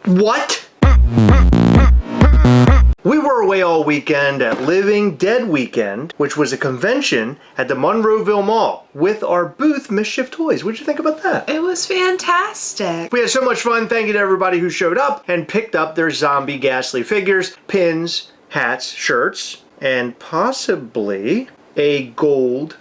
What? We were away all weekend at Living Dead Weekend, which was a convention at the Monroeville Mall with our booth, Mischief Toys. What'd you think about that? It was fantastic. We had so much fun. Thank you to everybody who showed up and picked up their zombie ghastly figures, pins, hats, shirts, and possibly a gold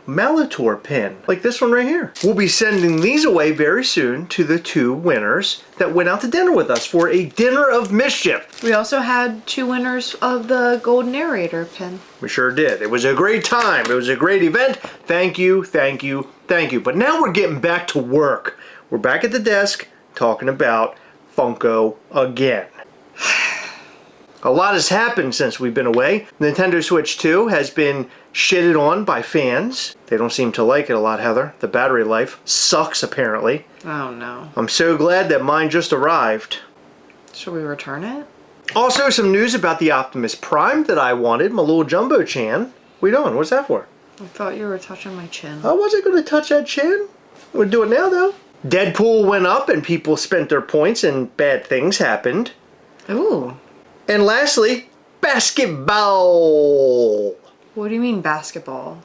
Molitor pin, like this one right here. We'll be sending these away very soon to the 2 winners that went out to dinner with us for a dinner of mischief. We also had 2 winners of the gold narrator pin. We sure did. It was a great time. It was a great event. Thank you, thank you, thank you. But now we're getting back to work. We're back at the desk talking about Funko again. A lot has happened since we've been away. Nintendo Switch 2 has been shitted on by fans. They don't seem to like it a lot, Heather. The battery life sucks, apparently. Oh no. I'm so glad that mine just arrived. Should we return it? Also, some news about the Optimus Prime that I wanted, my little Jumbo-chan. What are you doing? What's that for? I thought you were touching my chin. I wasn't going to touch that chin. We'll do it now, though. Deadpool went up and people spent their points and bad things happened. Ooh. And lastly, basketball. What do you mean basketball?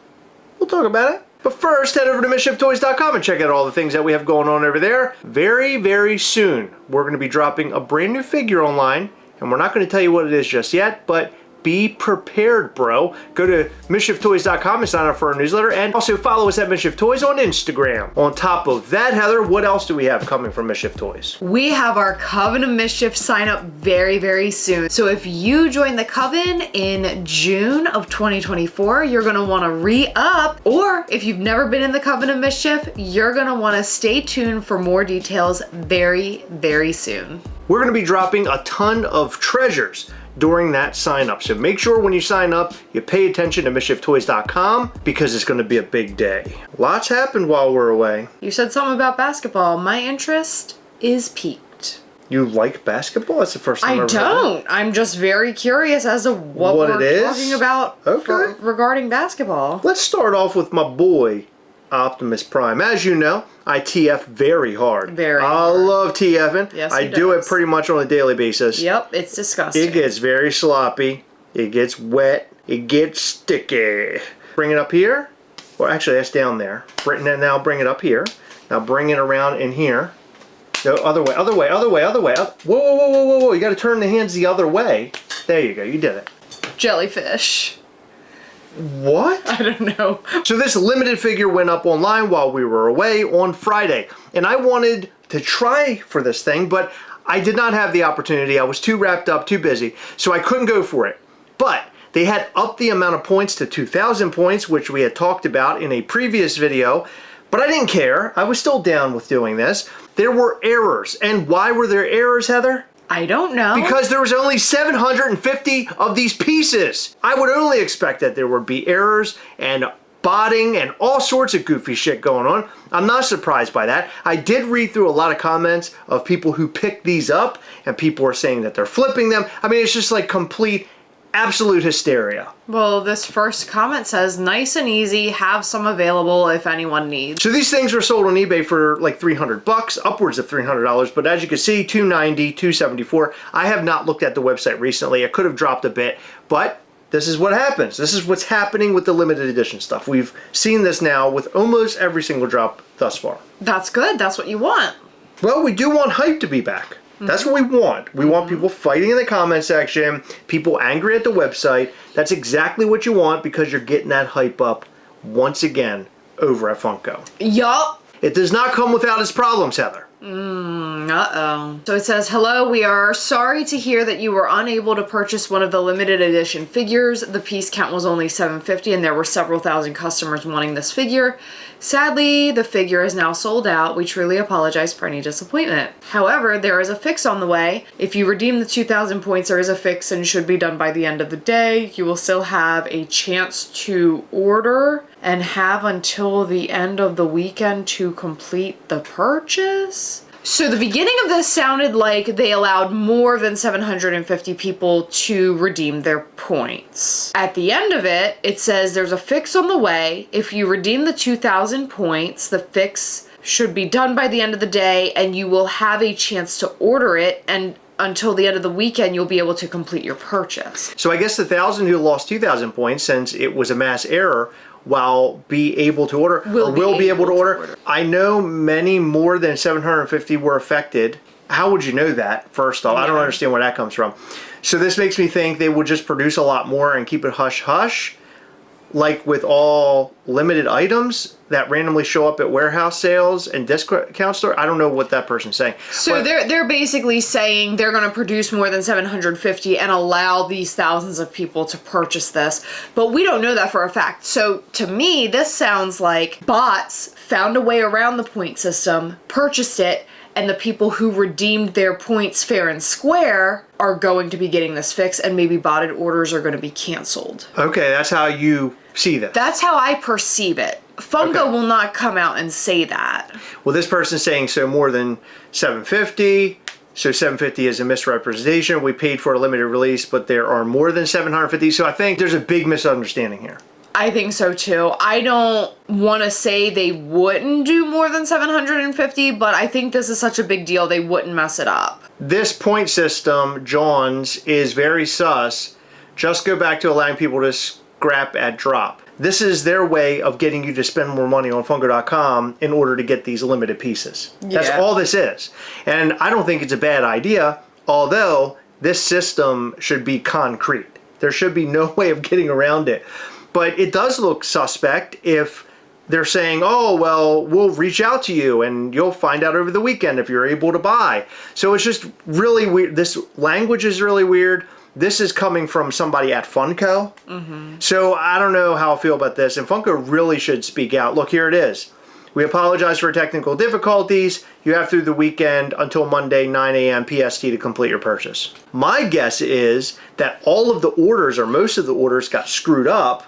We'll talk about it. But first, head over to MischiefToys.com and check out all the things that we have going on over there. Very, very soon, we're going to be dropping a brand new figure online. And we're not going to tell you what it is just yet, but be prepared, bro. Go to MischiefToys.com and sign up for our newsletter. And also follow us at Mischief Toys on Instagram. On top of that, Heather, what else do we have coming from Mischief Toys? We have our Coven of Mischief sign up very, very soon. So if you join the Coven in June of 2024, you're gonna wanna re-up. Or if you've never been in the Coven of Mischief, you're gonna wanna stay tuned for more details very, very soon. We're gonna be dropping a ton of treasures during that sign up. So make sure when you sign up, you pay attention to MischiefToys.com because it's gonna be a big day. Lots happened while we're away. You said something about basketball. My interest is piqued. You like basketball? That's the first time I I've ever don't. I'm just very curious as to what it we're is? talking about regarding basketball. Let's start off with my boy, Optimus Prime. As you know, I TF very hard. Very I hard. love TFing. Yes, I he do it does. pretty much on a daily basis. Yep, it's disgusting. It gets very sloppy. It gets wet. It gets sticky. Bring it up here. Well, actually, that's down there. Now bring it up here. Now bring it around in here. No, other way, other way, other way, other way. Whoa, whoa, whoa, whoa, whoa, whoa. You got to turn the hands the other way. There you go. You did it. Jellyfish. What? I don't know. So this limited figure went up online while we were away on Friday. And I wanted to try for this thing, but I did not have the opportunity. I was too wrapped up, too busy, so I couldn't go for it. But they had upped the amount of points to 2,000 points, which we had talked about in a previous video. But I didn't care. I was still down with doing this. There were errors. And why were there errors, Heather? I don't know. Because there was only 750 of these pieces. I would only expect that there would be errors and botting and all sorts of goofy shit going on. I'm not surprised by that. I did read through a lot of comments of people who picked these up and people were saying that they're flipping them. I mean, it's just like complete, absolute hysteria. Well, this first comment says, nice and easy, have some available if anyone needs. So these things were sold on eBay for like $300, upwards of $300, but as you can see, $290, $274. I have not looked at the website recently. I could have dropped a bit, but this is what happens. This is what's happening with the limited edition stuff. We've seen this now with almost every single drop thus far. That's good. That's what you want. Well, we do want hype to be back. That's what we want. We want people fighting in the comment section, people angry at the website. That's exactly what you want because you're getting that hype up once again over at Funko. Yup. It does not come without its problems, Heather. Uh-oh. So it says, hello, we are sorry to hear that you were unable to purchase one of the limited edition figures. The piece count was only 750 and there were several thousand customers wanting this figure. Sadly, the figure is now sold out. We truly apologize for any disappointment. However, there is a fix on the way. If you redeem the 2,000 points, there is a fix and should be done by the end of the day. You will still have a chance to order and have until the end of the weekend to complete the purchase. So the beginning of this sounded like they allowed more than 750 people to redeem their points. At the end of it, it says there's a fix on the way. If you redeem the 2,000 points, the fix should be done by the end of the day, and you will have a chance to order it, and until the end of the weekend, you'll be able to complete your purchase. So I guess the 1,000 who lost 2,000 points, since it was a mass error, will be able to order, will be able to order. I know many more than 750 were affected. How would you know that, first off? I don't understand where that comes from. So this makes me think they will just produce a lot more and keep it hush-hush, like with all limited items that randomly show up at warehouse sales and discount store. I don't know what that person's saying. So they're basically saying they're going to produce more than 750 and allow these thousands of people to purchase this. But we don't know that for a fact. So to me, this sounds like bots found a way around the point system, purchased it, and the people who redeemed their points fair and square are going to be getting this fixed, and maybe botted orders are going to be canceled. Okay, that's how you see this. That's how I perceive it. Funko will not come out and say that. Well, this person's saying so more than 750. So 750 is a misrepresentation. We paid for a limited release, but there are more than 750. So I think there's a big misunderstanding here. I think so too. I don't want to say they wouldn't do more than 750, but I think this is such a big deal they wouldn't mess it up. This point system, John's, is very sus. Just go back to allowing people to scrap at drop. This is their way of getting you to spend more money on Funko.com in order to get these limited pieces. Yeah. That's all this is. And I don't think it's a bad idea, although this system should be concrete. There should be no way of getting around it. But it does look suspect if they're saying, oh, well, we'll reach out to you and you'll find out over the weekend if you're able to buy. So it's just really weird. This language is really weird. This is coming from somebody at Funko. So I don't know how I feel about this. And Funko really should speak out. Look, here it is. We apologize for technical difficulties. You have through the weekend until Monday, 9 a.m. PST to complete your purchase. My guess is that all of the orders, or most of the orders, got screwed up.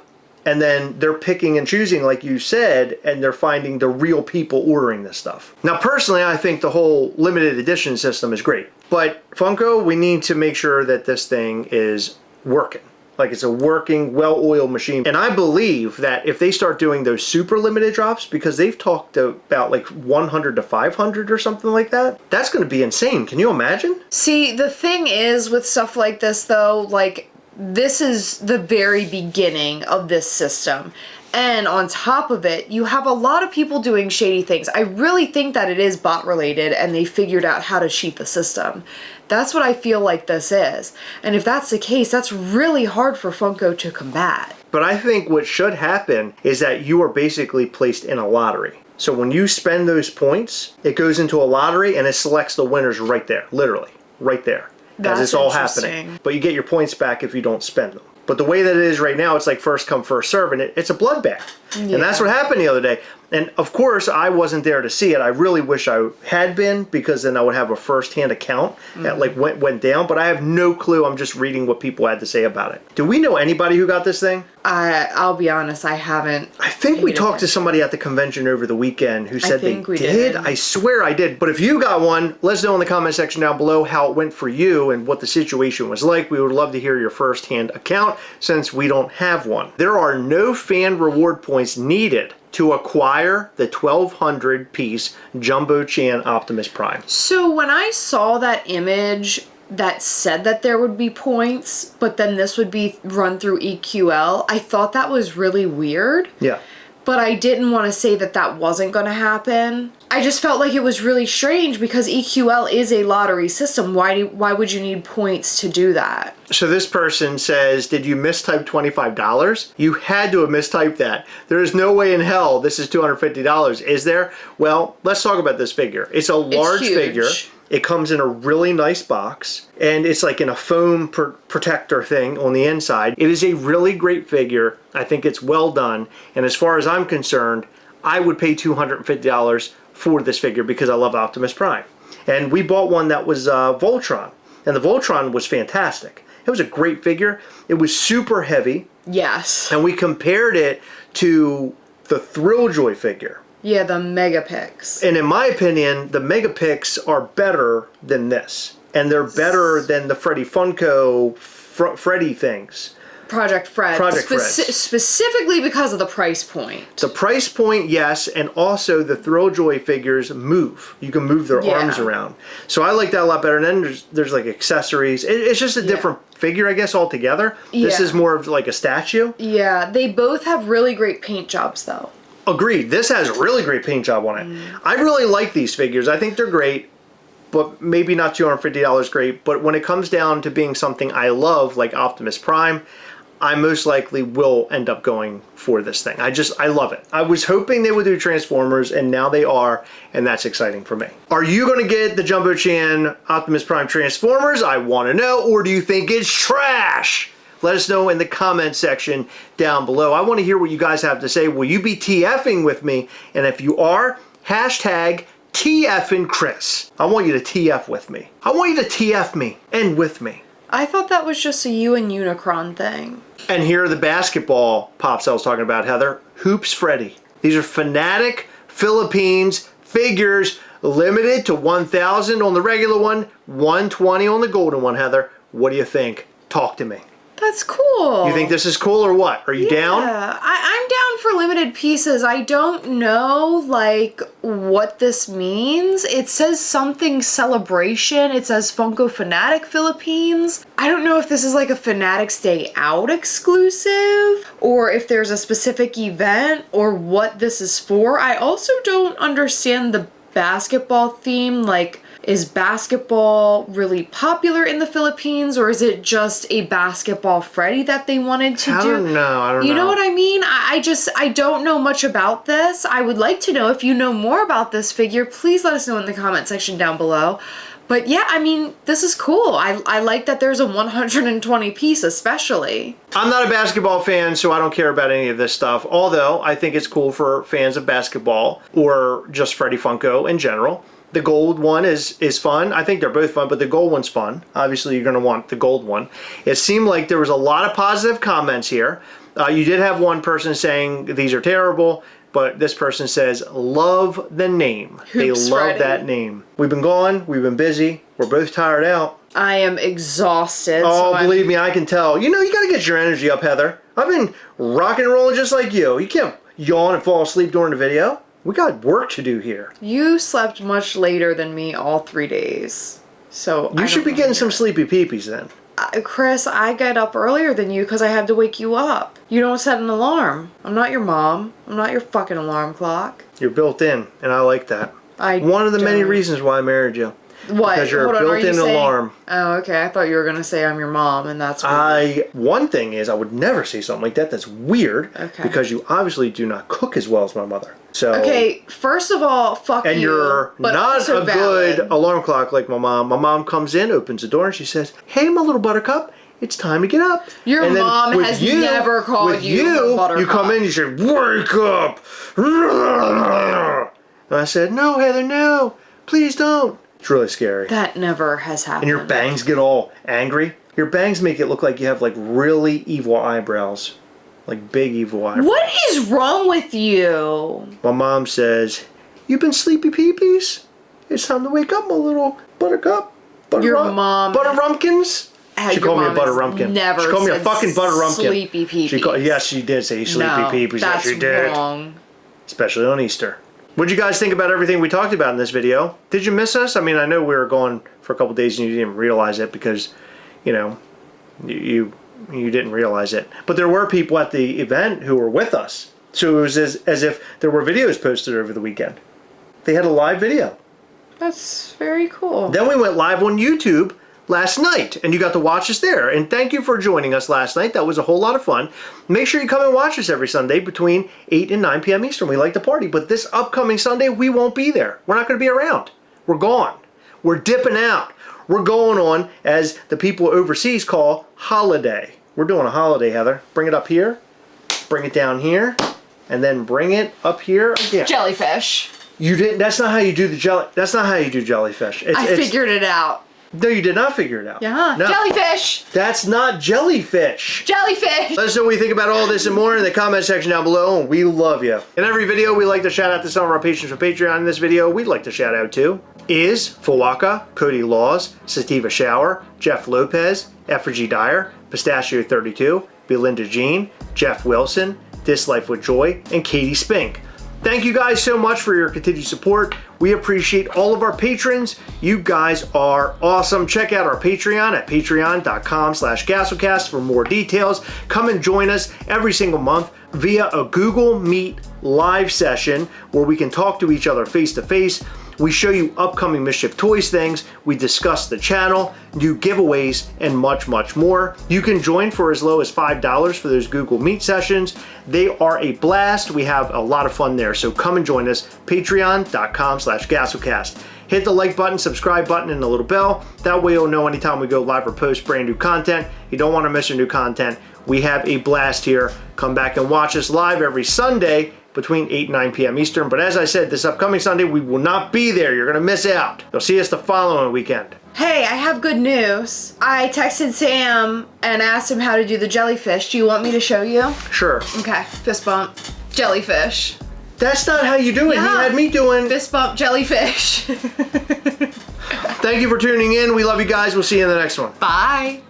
And then they're picking and choosing, like you said, and they're finding the real people ordering this stuff. Now, personally, I think the whole limited edition system is great. But Funko, we need to make sure that this thing is working. Like it's a working, well-oiled machine. And I believe that if they start doing those super limited drops, because they've talked about like 100 to 500 or something like that, that's going to be insane. Can you imagine? See, the thing is with stuff like this, though, like, this is the very beginning of this system. And on top of it, you have a lot of people doing shady things. I really think that it is bot related and they figured out how to cheat the system. That's what I feel like this is. And if that's the case, that's really hard for Funko to combat. But I think what should happen is that you are basically placed in a lottery. So when you spend those points, it goes into a lottery and it selects the winners right there, literally, right there. As it's all happening. But you get your points back if you don't spend them. But the way that it is right now, it's like first come, first serve, and it's a bloodbath. Yeah. And that's what happened the other day. And of course, I wasn't there to see it. I really wish I had been, because then I would have a first-hand account that like went down. But I have no clue. I'm just reading what people had to say about it. Do we know anybody who got this thing? I'll be honest, I haven't. I think we talked to somebody at the convention over the weekend who said they did. I swear I did. But if you got one, let us know in the comment section down below how it went for you and what the situation was like. We would love to hear your first-hand account since we don't have one. There are no fan reward points needed to acquire the 1,200 piece Jumbo Chan Optimus Prime. So when I saw that image that said that there would be points, but then this would be run through EQL, I thought that was really weird. Yeah. But I didn't want to say that that wasn't going to happen. I just felt like it was really strange because EQL is a lottery system. Why would you need points to do that? So this person says, did you mistype $25? You had to have mistyped that. There is no way in hell this is $250, is there? Well, let's talk about this figure. It's a large figure. It comes in a really nice box, and it's like in a foam protector thing on the inside. It is a really great figure. I think it's well done, and as far as I'm concerned, I would pay $250 for this figure because I love Optimus Prime. And we bought one that was Voltron, and the Voltron was fantastic. It was a great figure. It was super heavy. Yes. And we compared it to the Thrilljoy figure. Yeah, the Megapix. And in my opinion, the Megapix are better than this. And they're better than the Freddy Funko Freddy things. Project Fred. Specifically because of the price point. The price point, yes, and also the Thrilljoy figures move. You can move their arms around. So I like that a lot better. And then there's like accessories. It's just a different figure, I guess, altogether. This is more of like a statue. Yeah, they both have really great paint jobs, though. Agreed. This has a really great paint job on it. I really like these figures. I think they're great, but maybe not $250 great. But when it comes down to being something I love, like Optimus Prime, I most likely will end up going for this thing. I love it. I was hoping they would do Transformers, and now they are, and that's exciting for me. Are you going to get the Jumbo Chan Optimus Prime Transformers? I want to know. Or do you think it's trash? Let us know in the comment section down below. I want to hear what you guys have to say. Will you be TFing with me? And if you are, hashtag TFing Chris. I want you to TF with me. I want you to TF me and with me. I thought that was just a you and Unicron thing. And here are the basketball pops I was talking about, Heather. Hoops Freddy. These are Fanatic Philippines figures, limited to 1,000 on the regular one, 120 on the golden one, Heather. What do you think? Talk to me. That's cool. You think this is cool or what? Are you down? Yeah, I'm down for limited pieces. I don't know, like, what this means. It says something celebration. It says Funko Fanatic Philippines. I don't know if this is like a Fanatics Day Out exclusive or if there's a specific event or what this is for. I also don't understand the basketball theme. Like, is basketball really popular in the Philippines, or is it just a basketball Freddy that they wanted to do? I don't know. You know what I mean? I don't know much about this. I would like to know if you know more about this figure. Please let us know in the comment section down below. But yeah, I mean, this is cool. I like that there's a 120 piece especially. I'm not a basketball fan, so I don't care about any of this stuff. Although, I think it's cool for fans of basketball or just Freddy Funko in general. The gold one is fun. I think they're both fun, but the gold one's fun. Obviously, you're going to want the gold one. It seemed like there was a lot of positive comments here. You did have one person saying these are terrible, but this person says, love the name. They love that name. We've been gone. We've been busy. We're both tired out. I am exhausted. Oh, so believe me, I can tell. You know, you got to get your energy up, Heather. I've been rocking and rolling just like you. You can't yawn and fall asleep during the video. We got work to do here. You slept much later than me all 3 days. So you should be getting some sleepy peepees then. Chris, I get up earlier than you because I had to wake you up. You don't set an alarm. I'm not your mom. I'm not your fucking alarm clock. You're built in, and I like that. One of the many reasons why I married you. What? Because you're a built-in alarm. Oh, okay. I thought you were going to say I'm your mom, and that's weird. One thing is, I would never say something like that. That's weird. Okay. Because you obviously do not cook as well as my mother. So. Okay, first of all, fuck you. And you're not a good alarm clock like my mom. My mom comes in, opens the door, and she says, "Hey, my little buttercup, it's time to get up." Your mom has never called you a buttercup. You come in, you say, "Wake up." And I said, "No, Heather, no. Please don't." It's really scary. That never has happened. And your bangs get all angry. Your bangs make it look like you have like really evil eyebrows. Like big evil eyebrows. What is wrong with you? My mom says, "You've been sleepy peepees? It's time to wake up, my little buttercup." Your mom... Butterrumpkins? She called me a butter rumpkin. Never she called me a fucking butter rumpkin. Sleepy peepees. Yes, she did say sleepy peepees. That's yes, she did. Wrong. Especially on Easter. What did you guys think about everything we talked about in this video? Did you miss us? I mean, I know we were gone for a couple days and you didn't realize it because, you know, you didn't realize it. But there were people at the event who were with us. So it was as if there were videos posted over the weekend. They had a live video. That's very cool. Then we went live on YouTube last night, and you got to watch us there. And thank you for joining us last night. That was a whole lot of fun. Make sure you come and watch us every Sunday between 8 and 9 p.m. Eastern. We like to party, but this upcoming Sunday, we won't be there. We're not going to be around. We're gone. We're dipping out. We're going on, as the people overseas call, holiday. We're doing a holiday, Heather. Bring it up here, bring it down here, and then bring it up here again. Jellyfish. You didn't. That's not how you do the jelly. That's not how you do jellyfish. I figured it out. No, you did not figure it out. Yeah. No. Jellyfish. That's not jellyfish. Jellyfish. Let us know what you think about all this and more in the comment section down below. We love you. In every video, we like to shout out to some of our patrons for Patreon. In this video, we'd like to shout out to is Fawaka, Cody Laws, Sativa Shower, Jeff Lopez, Effigy Dyer, Pistachio 32, Belinda Jean, Jeff Wilson, This Life with Joy, and Katie Spink. Thank you guys so much for your continued support. We appreciate all of our patrons. You guys are awesome. Check out our Patreon at patreon.com/Gastlecast for more details. Come and join us every single month via a Google Meet live session where we can talk to each other face to face. We show you upcoming Mischief Toys things, we discuss the channel, do giveaways, and much, much more. You can join for as low as $5 for those Google Meet sessions. They are a blast. We have a lot of fun there, so come and join us, patreon.com/Gastlecast. Hit the like button, subscribe button, and the little bell. That way you'll know anytime we go live or post brand new content. You don't want to miss our new content. We have a blast here. Come back and watch us live every Sunday between 8 and 9 p.m. Eastern. But as I said, this upcoming Sunday, we will not be there. You're going to miss out. You'll see us the following weekend. Hey, I have good news. I texted Sam and asked him how to do the jellyfish. Do you want me to show you? Sure. Okay, fist bump. Jellyfish. That's not how you do it. Yeah. He had me doing... Fist bump, jellyfish. Thank you for tuning in. We love you guys. We'll see you in the next one. Bye.